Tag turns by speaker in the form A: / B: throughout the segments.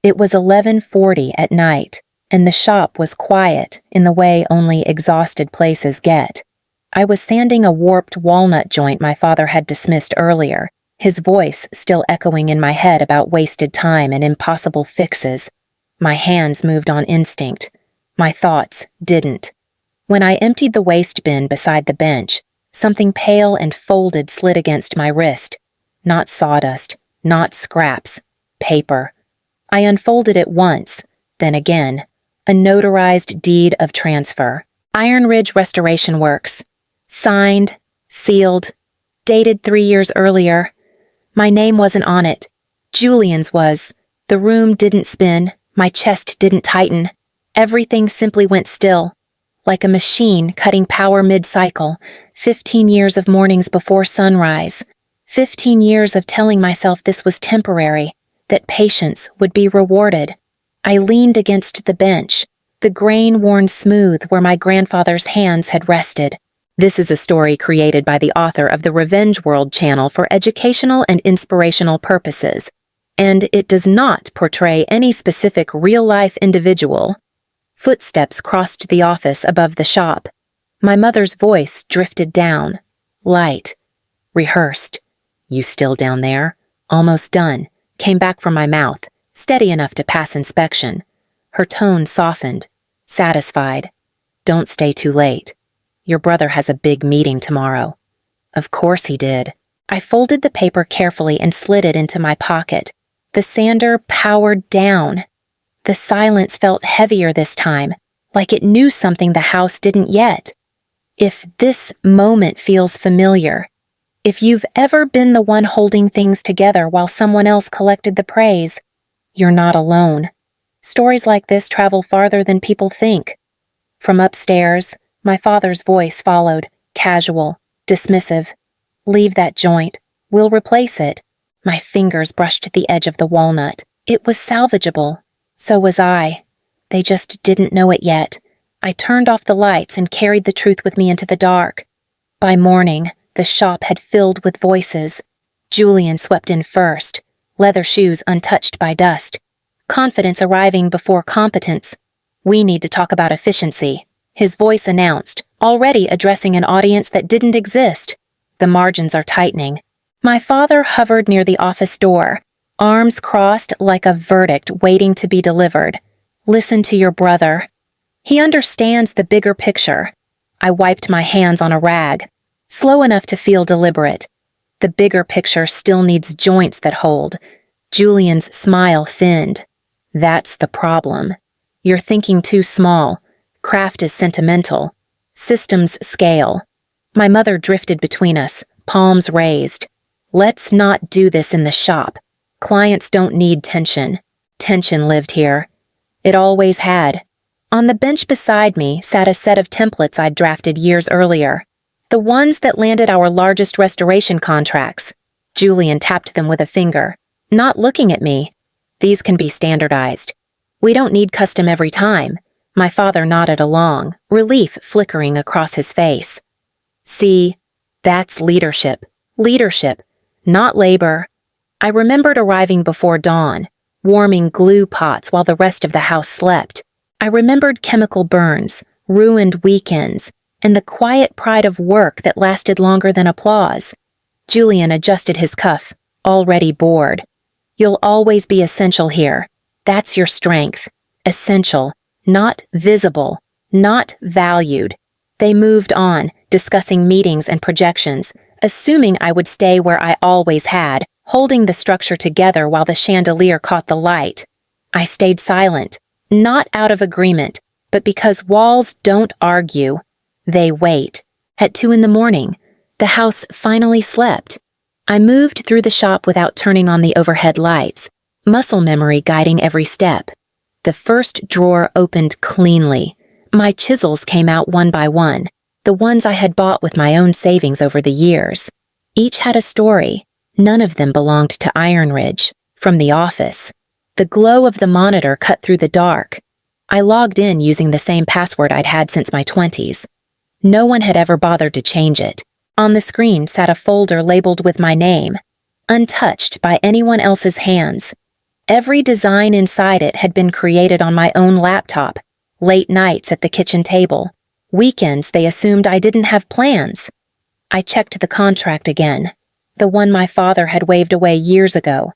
A: It was 11:40 at night, and the shop was quiet in the way only exhausted places get. I was sanding a warped walnut joint my father had dismissed earlier, his voice still echoing in my head about wasted time and impossible fixes. My hands moved on instinct. My thoughts didn't. When I emptied the waste bin beside the bench, something pale and folded slid against my wrist. Not sawdust, not scraps, paper. I unfolded it once, then again. A notarized deed of transfer. Iron Ridge Restoration Works. Signed, sealed, dated 3 years earlier. My name wasn't on it. Julian's was. The room didn't spin. My chest didn't tighten. Everything simply went still. Like a machine cutting power mid-cycle. 15 years of mornings before sunrise. 15 years of telling myself this was temporary, that patience would be rewarded. I leaned against the bench, the grain worn smooth where my grandfather's hands had rested. This is a story created by the author of the Revenge World channel for educational and inspirational purposes, and it does not portray any specific real-life individual. Footsteps crossed the office above the shop. My mother's voice drifted down, light, rehearsed. "You still down there? Almost done," came back from my mouth, steady enough to pass inspection. Her tone softened, satisfied. "Don't stay too late. Your brother has a big meeting tomorrow." Of course he did. I folded the paper carefully and slid it into my pocket. The sander powered down. The silence felt heavier this time, like it knew something the house didn't yet. If this moment feels familiar, if you've ever been the one holding things together while someone else collected the praise, you're not alone. Stories like this travel farther than people think. From upstairs, my father's voice followed, casual, dismissive. "Leave that joint. We'll replace it." My fingers brushed the edge of the walnut. It was salvageable. So was I. They just didn't know it yet. I turned off the lights and carried the truth with me into the dark. By morning, the shop had filled with voices. Julian swept in first, leather shoes untouched by dust. Confidence arriving before competence. "We need to talk about efficiency," his voice announced, already addressing an audience that didn't exist. "The margins are tightening." My father hovered near the office door, arms crossed like a verdict waiting to be delivered. "Listen to your brother. He understands the bigger picture." I wiped my hands on a rag, slow enough to feel deliberate. The bigger picture still needs joints that hold. Julian's smile thinned. "That's the problem. You're thinking too small. Craft is sentimental. Systems scale." My mother drifted between us, palms raised. "Let's not do this in the shop. Clients don't need tension. Tension lived here. It always had." On the bench beside me sat a set of templates I'd drafted years earlier. The ones that landed our largest restoration contracts. Julian tapped them with a finger, not looking at me. "These can be standardized. We don't need custom every time." My father nodded along, relief flickering across his face. "See, that's leadership. Leadership, not labor." I remembered arriving before dawn, warming glue pots while the rest of the house slept. I remembered chemical burns, ruined weekends, and the quiet pride of work that lasted longer than applause. Julian adjusted his cuff, already bored. "You'll always be essential here. That's your strength. Essential, not visible, not valued." They moved on, discussing meetings and projections, assuming I would stay where I always had, holding the structure together while the chandelier caught the light. I stayed silent, not out of agreement, but because walls don't argue. They wait. At 2 a.m, the house finally slept. I moved through the shop without turning on the overhead lights, muscle memory guiding every step. The first drawer opened cleanly. My chisels came out one by one, the ones I had bought with my own savings over the years. Each had a story. None of them belonged to Iron Ridge, from the office. The glow of the monitor cut through the dark. I logged in using the same password I'd had since my 20s. No one had ever bothered to change it. On the screen sat a folder labeled with my name, untouched by anyone else's hands. Every design inside it had been created on my own laptop, late nights at the kitchen table. Weekends they assumed I didn't have plans. I checked the contract again, the one my father had waved away years ago.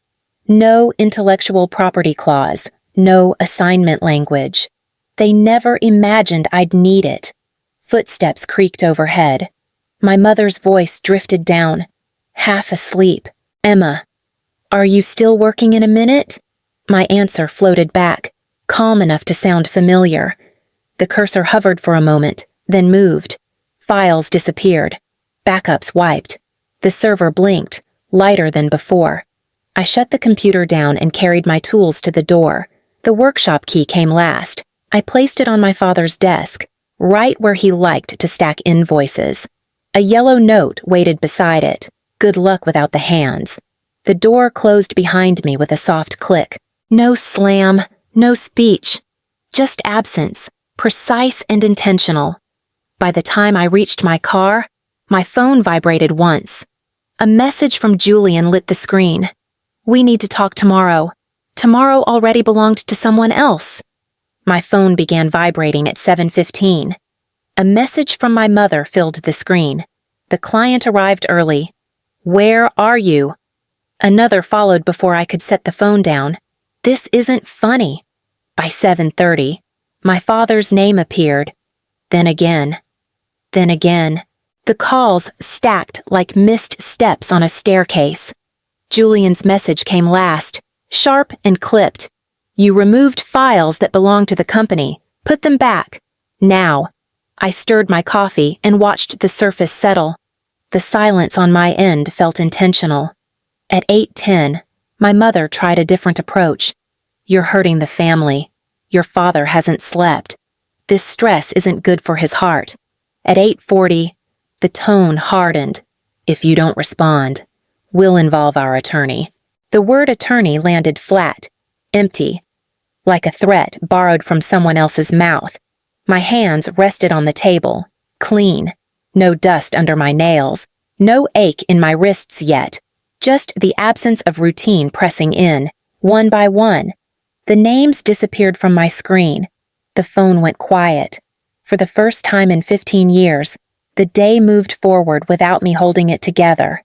A: No intellectual property clause, no assignment language. They never imagined I'd need it. Footsteps creaked overhead. My mother's voice drifted down, half asleep. "Emma, are you still working in a minute?" My answer floated back, calm enough to sound familiar. The cursor hovered for a moment, then moved. Files disappeared. Backups wiped. The server blinked, lighter than before. I shut the computer down and carried my tools to the door. The workshop key came last. I placed it on my father's desk, right where he liked to stack invoices. A yellow note waited beside it. Good luck without the hands. The door closed behind me with a soft click. No slam, no speech. Just absence, precise and intentional. By the time I reached my car, my phone vibrated once. A message from Julian lit the screen. "We need to talk tomorrow. Tomorrow already belonged to someone else." My phone began vibrating at 7:15. A message from my mother filled the screen. The client arrived early. "Where are you?" Another followed before I could set the phone down. This isn't funny. By 7:30, my father's name appeared. Then again. Then again. The calls stacked like missed steps on a staircase. Julian's message came last, sharp and clipped. "You removed files that belong to the company. Put them back. Now." I stirred my coffee and watched the surface settle. The silence on my end felt intentional. At 8:10, my mother tried a different approach. "You're hurting the family. Your father hasn't slept. This stress isn't good for his heart." At 8:40, the tone hardened. "If you don't respond, we'll involve our attorney." The word attorney landed flat, empty, like a threat borrowed from someone else's mouth. My hands rested on the table, clean, no dust under my nails, no ache in my wrists yet, just the absence of routine pressing in, one by one. The names disappeared from my screen. The phone went quiet. For the first time in 15 years, the day moved forward without me holding it together.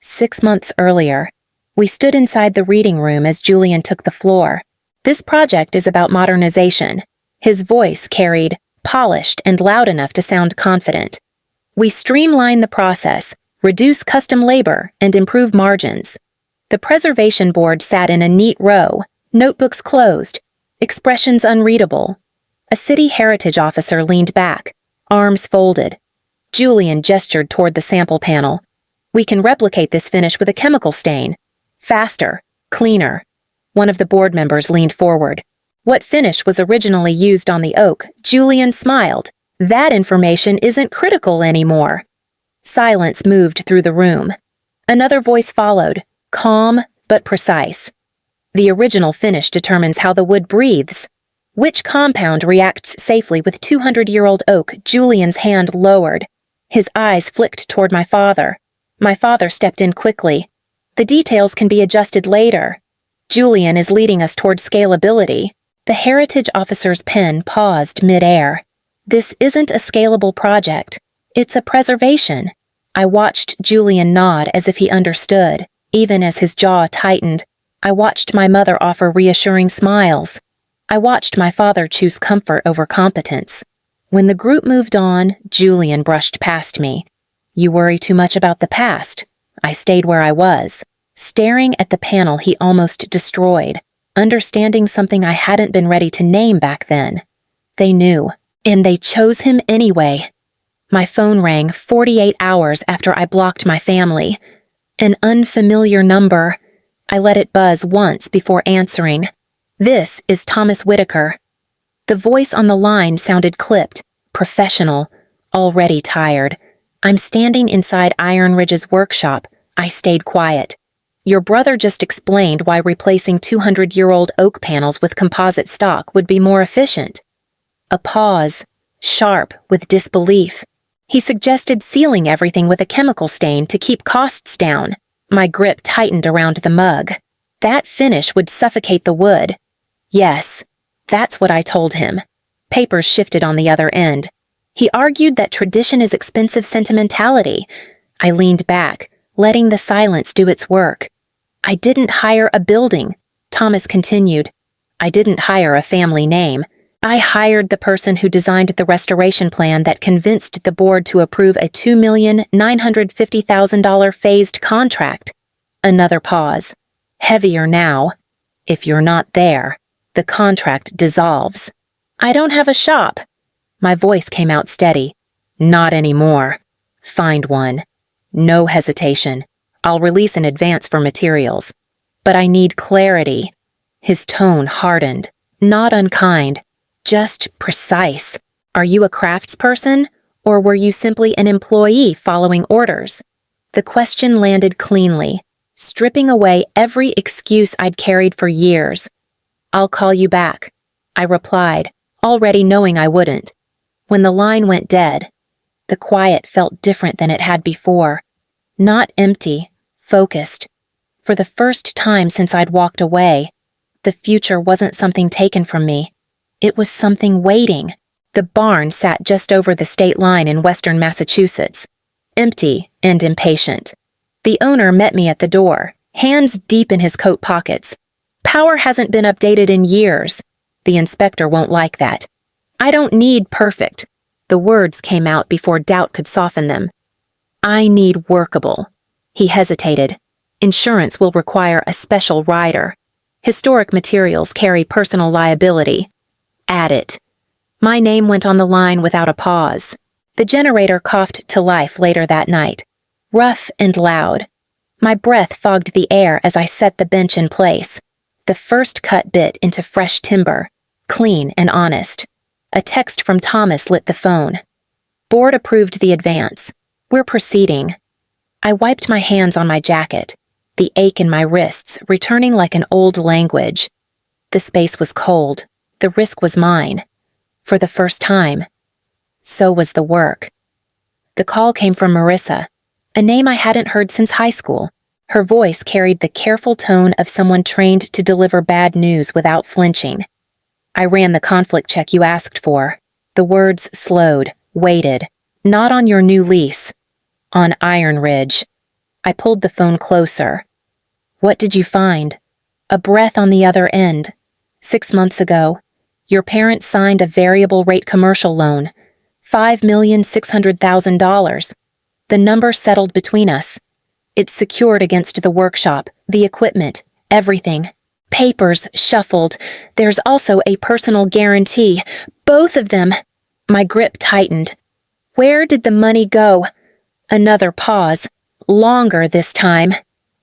A: 6 months earlier, we stood inside the reading room as Julian took the floor. "This project is about modernization." His voice carried, polished and loud enough to sound confident. "We streamline the process, reduce custom labor, and improve margins." The preservation board sat in a neat row, notebooks closed, expressions unreadable. A city heritage officer leaned back, arms folded. Julian gestured toward the sample panel. "We can replicate this finish with a chemical stain. Faster, cleaner." One of the board members leaned forward. "What finish was originally used on the oak?" Julian smiled. "That information isn't critical anymore." Silence moved through the room. Another voice followed, calm but precise. "The original finish determines how the wood breathes. Which compound reacts safely with 200-year-old oak?" Julian's hand lowered. His eyes flicked toward my father. My father stepped in quickly. "The details can be adjusted later. Julian is leading us toward scalability." The heritage officer's pen paused mid-air. "This isn't a scalable project. It's a preservation." I watched Julian nod as if he understood. Even as his jaw tightened, I watched my mother offer reassuring smiles. I watched my father choose comfort over competence. When the group moved on, Julian brushed past me. "You worry too much about the past." I stayed where I was, staring at the panel he almost destroyed, understanding something I hadn't been ready to name back then. They knew, and they chose him anyway. My phone rang 48 hours after I blocked my family. An unfamiliar number. I let it buzz once before answering. "This is Thomas Whitaker." The voice on the line sounded clipped, professional, already tired. "I'm standing inside Iron Ridge's workshop." I stayed quiet. "Your brother just explained why replacing 200-year-old oak panels with composite stock would be more efficient." A pause, sharp with disbelief. "He suggested sealing everything with a chemical stain to keep costs down." My grip tightened around the mug. That finish would suffocate the wood. Yes, that's what I told him. Papers shifted on the other end. He argued that tradition is expensive sentimentality. I leaned back, letting the silence do its work. I didn't hire a building, Thomas continued. I didn't hire a family name. I hired the person who designed the restoration plan that convinced the board to approve a $2,950,000 phased contract. Another pause. Heavier now. If you're not there, the contract dissolves. I don't have a shop. My voice came out steady. Not anymore. Find one. No hesitation. I'll release an advance for materials. But I need clarity. His tone hardened. Not unkind. Just precise. Are you a craftsperson, or were you simply an employee following orders? The question landed cleanly, stripping away every excuse I'd carried for years. I'll call you back, I replied, already knowing I wouldn't. When the line went dead, the quiet felt different than it had before. Not empty, focused. For the first time since I'd walked away, the future wasn't something taken from me. It was something waiting. The barn sat just over the state line in western Massachusetts, empty and impatient. The owner met me at the door, hands deep in his coat pockets. Power hasn't been updated in years. The inspector won't like that. I don't need perfect. The words came out before doubt could soften them. I need workable. He hesitated. Insurance will require a special rider. Historic materials carry personal liability. Add it. My name went on the line without a pause. The generator coughed to life later that night, rough and loud. My breath fogged the air as I set the bench in place. The first cut bit into fresh timber, clean and honest. A text from Thomas lit the phone. Board approved the advance. We're proceeding. I wiped my hands on my jacket, the ache in my wrists returning like an old language. The space was cold. The risk was mine. For the first time. So was the work. The call came from Marissa, a name I hadn't heard since high school. Her voice carried the careful tone of someone trained to deliver bad news without flinching. I ran the conflict check you asked for. The words slowed, waited. Not on your new lease. On Iron Ridge. I pulled the phone closer. What did you find? A breath on the other end. 6 months ago, your parents signed a variable rate commercial loan. $5,600,000. The number settled between us. It's secured against the workshop, the equipment, everything. Papers shuffled. There's also a personal guarantee. Both of them. My grip tightened. Where did the money go? Another pause. Longer this time.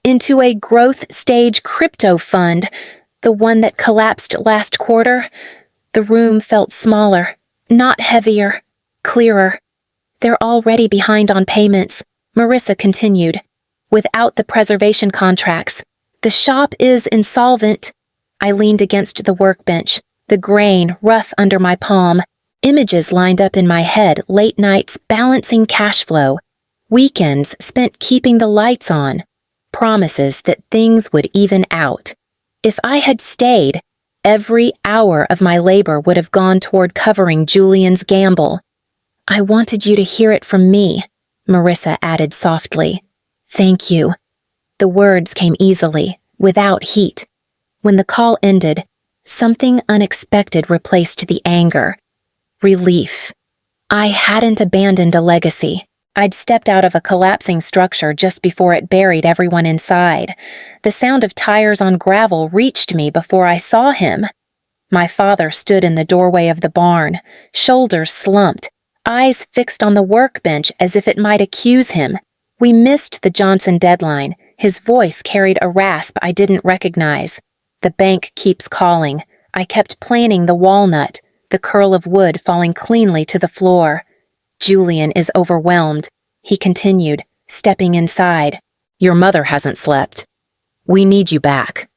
A: Into a growth stage crypto fund. The one that collapsed last quarter. The room felt smaller. Not heavier. Clearer. They're already behind on payments, Marissa continued. Without the preservation contracts. The shop is insolvent. I leaned against the workbench, the grain rough under my palm. Images lined up in my head, late nights balancing cash flow. Weekends spent keeping the lights on. Promises that things would even out. If I had stayed, every hour of my labor would have gone toward covering Julian's gamble. I wanted you to hear it from me, Marissa added softly. Thank you. The words came easily, without heat. When the call ended, something unexpected replaced the anger. Relief. I hadn't abandoned a legacy. I'd stepped out of a collapsing structure just before it buried everyone inside. The sound of tires on gravel reached me before I saw him. My father stood in the doorway of the barn, shoulders slumped, eyes fixed on the workbench as if it might accuse him. We missed the Johnson deadline. His voice carried a rasp I didn't recognize. The bank keeps calling. I kept planning the walnut, the curl of wood falling cleanly to the floor. Julian is overwhelmed, he continued, stepping inside. Your mother hasn't slept. We need you back.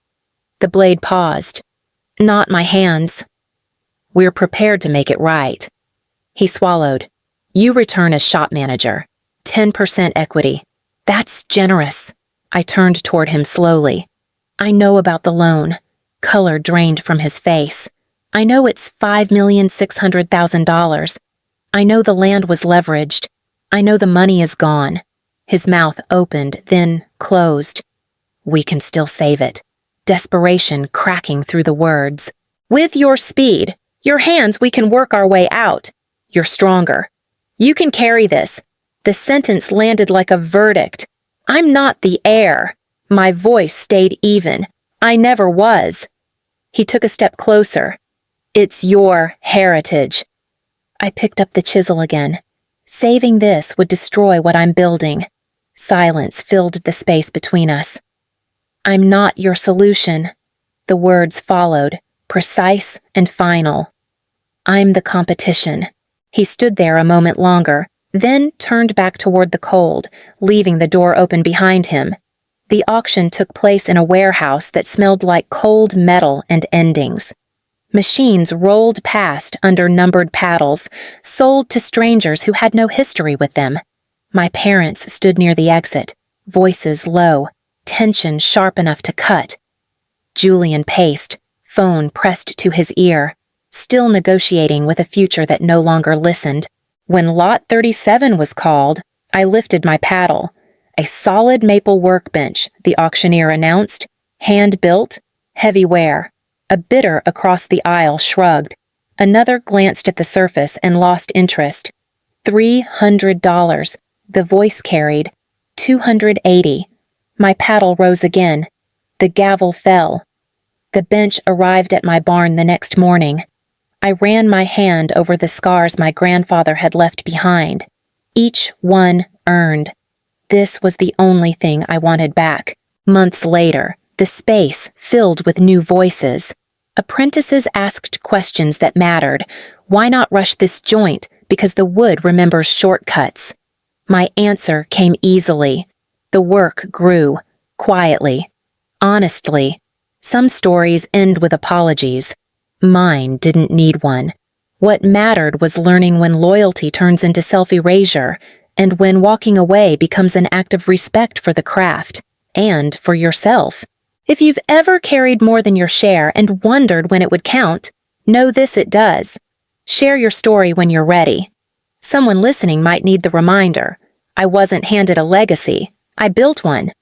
A: The blade paused. Not my hands. We're prepared to make it right. He swallowed. You return as shop manager. 10% equity. That's generous. I turned toward him slowly. I know about the loan. Color drained from his face. I know it's $5,600,000. I know the land was leveraged. I know the money is gone. His mouth opened, then closed. We can still save it. Desperation cracking through the words. With your speed, your hands, we can work our way out. You're stronger. You can carry this. The sentence landed like a verdict. I'm not the heir. My voice stayed even. I never was. He took a step closer. It's your heritage. I picked up the chisel again. Saving this would destroy what I'm building. Silence filled the space between us. I'm not your solution. The words followed, precise and final. I'm the competition. He stood there a moment longer, then turned back toward the cold, leaving the door open behind him. The auction took place in a warehouse that smelled like cold metal and endings. Machines rolled past under numbered paddles, sold to strangers who had no history with them. My parents stood near the exit, voices low, tension sharp enough to cut. Julian paced, phone pressed to his ear, still negotiating with a future that no longer listened. When Lot 37 was called, I lifted my paddle. A solid maple workbench, the auctioneer announced, hand-built, heavy wear. A bidder across the aisle shrugged. Another glanced at the surface and lost interest. $300, the voice carried. $280. My paddle rose again. The gavel fell. The bench arrived at my barn the next morning. I ran my hand over the scars my grandfather had left behind. Each one earned. This was the only thing I wanted back. Months later, the space filled with new voices. Apprentices asked questions that mattered. Why not rush this joint? Because the wood remembers shortcuts. My answer came easily. The work grew, quietly, honestly. Some stories end with apologies. Mine didn't need one. What mattered was learning when loyalty turns into self-erasure, and when walking away becomes an act of respect for the craft, and for yourself. If you've ever carried more than your share and wondered when it would count, know this it does. Share your story when you're ready. Someone listening might need the reminder. I wasn't handed a legacy. I built one.